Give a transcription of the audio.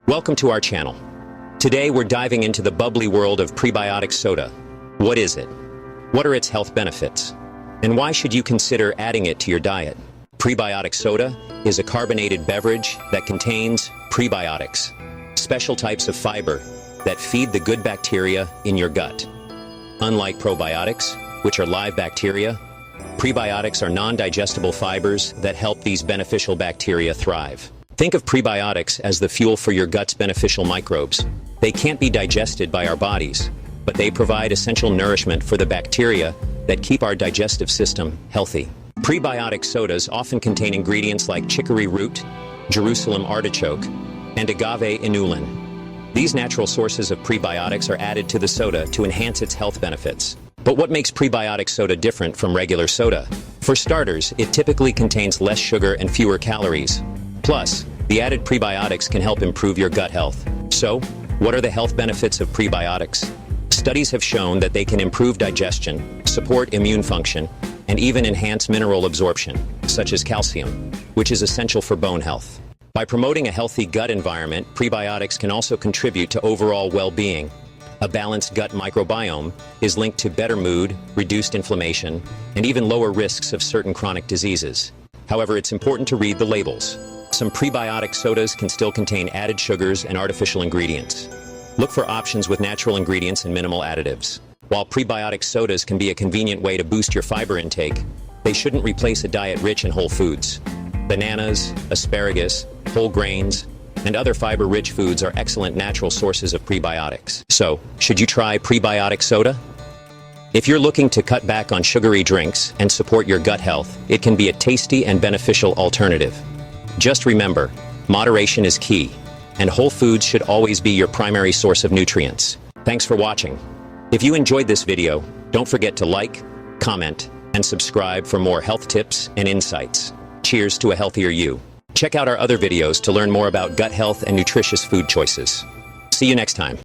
Welcome to our channel. Today we're diving into the bubbly world of prebiotic soda. What is it? What are its health benefits? And why should you consider adding it to your diet? Prebiotic soda is a carbonated beverage that contains prebiotics, special types of fiber that feed the good bacteria in your gut. Unlike probiotics, which are live bacteria, prebiotics are non-digestible fibers that help these beneficial bacteria thrive. Think of prebiotics as the fuel for your gut's beneficial microbes. They can't be digested by our bodies, but they provide essential nourishment for the bacteria that keep our digestive system healthy. Prebiotic sodas often contain ingredients like chicory root, Jerusalem artichoke, and agave inulin. These natural sources of prebiotics are added to the soda to enhance its health benefits. But what makes prebiotic soda different from regular soda? For starters, it typically contains less sugar and fewer calories. Plus, the added prebiotics can help improve your gut health. So, what are the health benefits of prebiotics? Studies have shown that they can improve digestion, support immune function, and even enhance mineral absorption, such as calcium, which is essential for bone health. By promoting a healthy gut environment, prebiotics can also contribute to overall well-being. A balanced gut microbiome is linked to better mood, reduced inflammation, and even lower risks of certain chronic diseases. However, it's important to read the labels. Some prebiotic sodas can still contain added sugars and artificial ingredients. Look for options with natural ingredients and minimal additives. While prebiotic sodas can be a convenient way to boost your fiber intake, they shouldn't replace a diet rich in whole foods. Bananas, asparagus, whole grains, and other fiber-rich foods are excellent natural sources of prebiotics. So, should you try prebiotic soda? If you're looking to cut back on sugary drinks and support your gut health, it can be a tasty and beneficial alternative. Just remember, moderation is key, and whole foods should always be your primary source of nutrients. Thanks for watching. If you enjoyed this video, don't forget to like, comment, and subscribe for more health tips and insights. Cheers to a healthier you. Check out our other videos to learn more about gut health and nutritious food choices. See you next time.